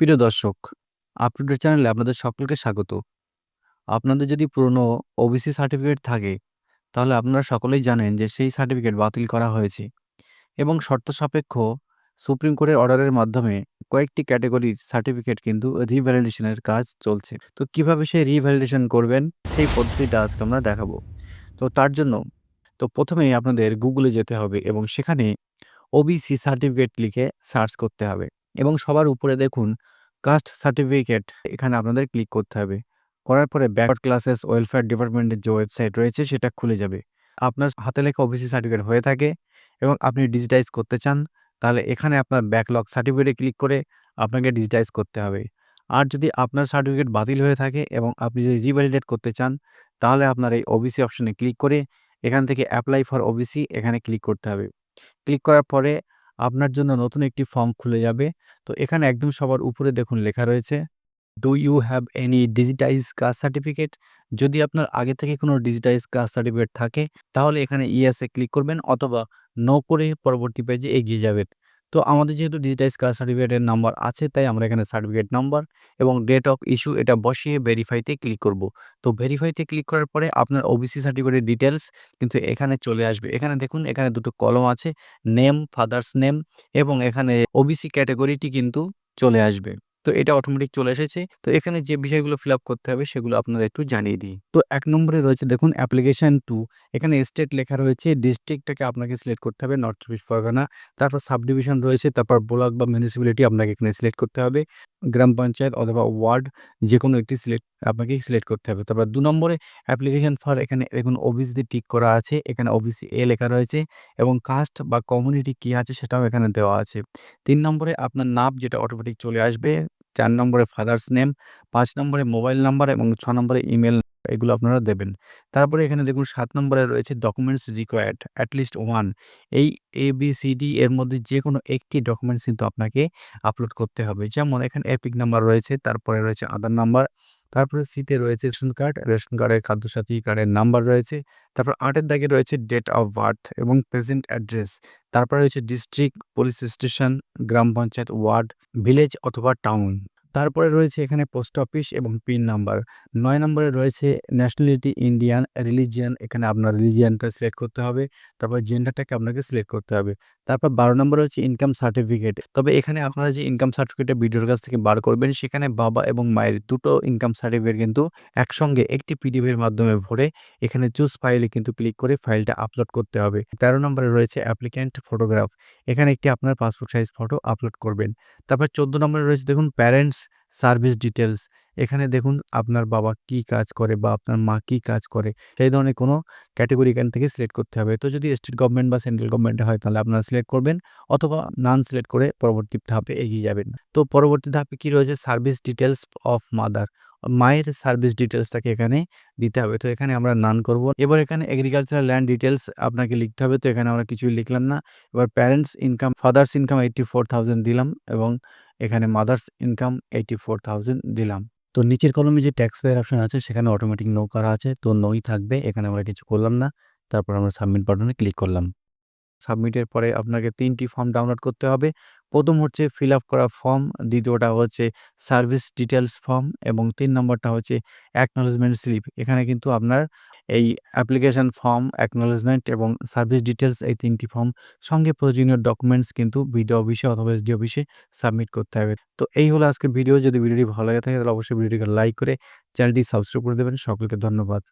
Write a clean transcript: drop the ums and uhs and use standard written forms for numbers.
প্রিয় দর্শক, আপডেট চ্যানেলে আপনাদের সকলকে স্বাগত। আপনাদের যদি পুরনো ওবিসি সার্টিফিকেট থাকে, তাহলে আপনারা সকলেই জানেন যে সেই সার্টিফিকেট বাতিল করা হয়েছে এবং শর্ত সাপেক্ষ সুপ্রিম কোর্টের অর্ডারের মাধ্যমে কয়েকটি ক্যাটেগরির সার্টিফিকেট কিন্তু রিভ্যালিডেশনের কাজ চলছে। তো কিভাবে সেই রিভ্যালিডেশন করবেন, সেই পদ্ধতিটা আজকে আমরা দেখাবো। তো তার জন্য প্রথমেই আপনাদের গুগলে যেতে হবে এবং সেখানে ওবিসি সার্টিফিকেট লিখে সার্চ করতে হবে এবং সবার উপরে দেখুন কাস্ট সার্টিফিকেট, এখানে আপনাদের ক্লিক করতে হবে। করার পরে ব্যাকওয়ার্ড ক্লাসেস ওয়েলফেয়ার ডিপার্টমেন্টের যে ওয়েবসাইট রয়েছে সেটা খুলে যাবে। আপনার হাতে লেখা ওবিসি সার্টিফিকেট হয়ে থাকে এবং আপনি ডিজিটাইজ করতে চান, তাহলে এখানে আপনার ব্যাকলগ সার্টিফিকেটে ক্লিক করে আপনাকে ডিজিটাইজ করতে হবে। আর যদি আপনার সার্টিফিকেট বাতিল হয়ে থাকে এবং আপনি যদি রিভ্যালিডেট করতে চান, তাহলে আপনার এই ওবিসি অপশনে ক্লিক করে এখান থেকে অ্যাপ্লাই ফর ওবিসি এখানে ক্লিক করতে হবে। ক্লিক করার পরে আপনার জন্য নতুন একটি ফর্ম খুলে যাবে। তো এখানে একদম সবার উপরে দেখুন লেখা রয়েছে, do you have any digitize caste certificate? যদি আপনার আগে থেকে কোনো ডিজিটাইজ কাস্ট সার্টিফিকেট থাকে, তাহলে এখানে ইয়েসে ক্লিক করবেন অথবা নো করে পরবর্তী পেজে এগিয়ে যাবেন। তো আমাদের যেহেতু ডিজিটাইজ কাস্ট সার্টিফিকেটের নাম্বার আছে, তাই আমরা এখানে সার্টিফিকেট নাম্বার এবং ডেট অফ ইস্যু এটা বসিয়ে ভেরিফাইতে ক্লিক করব। তো ভেরিফাইতে ক্লিক করার পরে আপনার ওবিসি সার্টিফিকেটের ডিটেলস কিন্তু এখানে চলে আসবে। এখানে দেখুন, এখানে দুটো কলম আছে, নেম, ফাদার্স নেম এবং এখানে ওবিসি ক্যাটেগরিটি কিন্তু চলে আসবে। তো এটা অটোমেটিক চলে এসেছে। তো এখানে যে বিষয়গুলো ফিল আপ করতে হবে সেগুলো আপনারা একটু জানিয়ে দিই। তো ১ নম্বরে রয়েছে দেখুন অ্যাপ্লিকেশন টু, এখানে স্টেট লেখা রয়েছে, ডিস্ট্রিক্টটাকে আপনাকে সিলেক্ট করতে হবে নর্থ চব্বিশ পরগনা। তারপর সাবডিভিশন রয়েছে, তারপর ব্লক বা মিউনিসিপ্যালিটি আপনাকে এখানে সিলেক্ট করতে হবে। গ্রাম পঞ্চায়েত অথবা ওয়ার্ড যেকোনো একটি আপনাকে সিলেক্ট করতে হবে। তারপর ২ নম্বরে অ্যাপ্লিকেশন ফর, এখানে দেখুন ওবিসি টিক করা আছে, এখানে ওবিসি এ লেখা রয়েছে এবং কাস্ট বা কমিউনিটি কি আছে সেটাও এখানে দেওয়া আছে। ৩ নম্বরে আপনার নাম যেটা অটোমেটিক চলে আসবে। ৪ নম্বরে ফাদার্স নেম, ৫ নম্বরে মোবাইল নাম্বার এবং ৬ নম্বরে ইমেইল, এগুলো আপনারা দেবেন। তারপরে এখানে দেখুন ৭ নম্বরে রয়েছে ডকুমেন্টস রিকোয়ার্ড এট লিস্ট 1, এই ABCD এর মধ্যে যেকোনো একটি ডকুমেন্টস কিন্তু আপনাকে আপলোড করতে হবে। যেমন এখানে এপিক নাম্বার রয়েছে, তারপরে রয়েছে আধার নাম্বার, তারপরে সিতে রয়েছে রেশন কার্ডের, খাদ্যসাথী কার্ডের নাম্বার রয়েছে। তারপর ৮ এর দাগে রয়েছে ডেট অফ বার্থ এবং প্রেজেন্ট অ্যাড্রেস। তারপরে রয়েছে ডিস্ট্রিক্ট, পুলিশ স্টেশন, গ্রাম পঞ্চায়েত, ওয়ার্ড, ভিলেজ অথবা টাউন। তারপরে রয়েছে এখানে পোস্ট অফিস এবং পিন নাম্বার। ৯ নম্বরে রয়েছে ন্যাশনালিটি ইন্ডিয়ান, রিলিজিয়ন, এখানে আপনার রিলিজিয়নটা সিলেক্ট করতে হবে। তারপর জেন্ডারটাকে আপনাকে সিলেক্ট করতে হবে। তারপর ১২ নম্বরে হচ্ছে ইনকাম সার্টিফিকেট। তবে এখানে আপনারা যে ইনকাম সার্টিফিকেটটা ভিডিওর কাছ থেকে বার করবেন, সেখানে বাবা এবং মায়ের দুটো ইনকাম সার্টিফিকেট কিন্তু একসঙ্গে একটি পিডিএফ এর মাধ্যমে ভরে এখানে চুজ ফাইলে কিন্তু ক্লিক করে ফাইলটা আপলোড করতে হবে। ১৩ নম্বরে রয়েছে অ্যাপ্লিক্যান্ট ফটোগ্রাফ, এখানে একটি আপনার পাসপোর্ট সাইজ ফটো আপলোড করবেন। তারপর ১৪ নম্বরে রয়েছে দেখুন প্যারেন্টস সার্ভিস ডিটেলস, এখানে দেখুন আপনার বাবা কি কাজ করে বা আপনার মা কি কাজ করে, সেই ধরনের কোনো ক্যাটেগরি এখান থেকে সিলেক্ট করতে হবে। তো যদি স্টেট গভর্নমেন্ট বা সেন্ট্রাল গভর্নমেন্টে হয়, তাহলে আপনারা সিলেক্ট করবেন অথবা নান সিলেক্ট করে পরবর্তী ধাপে এগিয়ে যাবেন। তো পরবর্তী ধাপে কি রয়েছে, সার্ভিস ডিটেলস অফ মাদার, মায়ের সার্ভিস ডিটেলসটাকে এখানে দিতে হবে। তো এখানে আমরা নান করব। এবার এখানে এগ্রিকালচারাল ল্যান্ড ডিটেলস আপনাকে লিখতে হবে। তো এখানে আমরা কিছুই লিখলাম না। এবার প্যারেন্টস ইনকাম, ফাদার্স ইনকাম 84,000 দিলাম এবং এখানে মাদার্স ইনকাম 84,000 দিলাম। তো নিচের কলমে যে ট্যাক্স পেয়ার অপশন আছে সেখানে অটোমেটিক নো করা আছে, তো নোই থাকবে, এখানে আমরা কিছু করলাম না। তারপর আমরা সাবমিট বাটনে ক্লিক করলাম। সাবমিটের পরে আপনাকে ৩ টি ফর্ম ডাউনলোড করতে হবে। ১ম হচ্ছে ফিল আপ করা ফর্ম, দ্বিতীয়টা হচ্ছে সার্ভিস ডিটেইলস ফর্ম এবং ৩ নম্বরটা হচ্ছে অ্যাকনলেজমেন্ট স্লিপ। এখানে কিন্তু আপনার এই অ্যাপ্লিকেশন ফর্ম, অ্যাকনলেজমেন্ট এবং সার্ভিস ডিটেইলস, এই ৩ টি ফর্ম সঙ্গে প্রয়োজনীয় ডকুমেন্টস কিন্তু বিডিও অফিসে অথবা এসডি অফিসে সাবমিট করতে হবে। তো এই হলো আজকের ভিডিও। যদি ভিডিওটি ভালো লাগে থাকে তাহলে অবশ্যই ভিডিওটিকে লাইক করে চ্যানেলটি সাবস্ক্রাইব করে দেবেন। সকলকে ধন্যবাদ।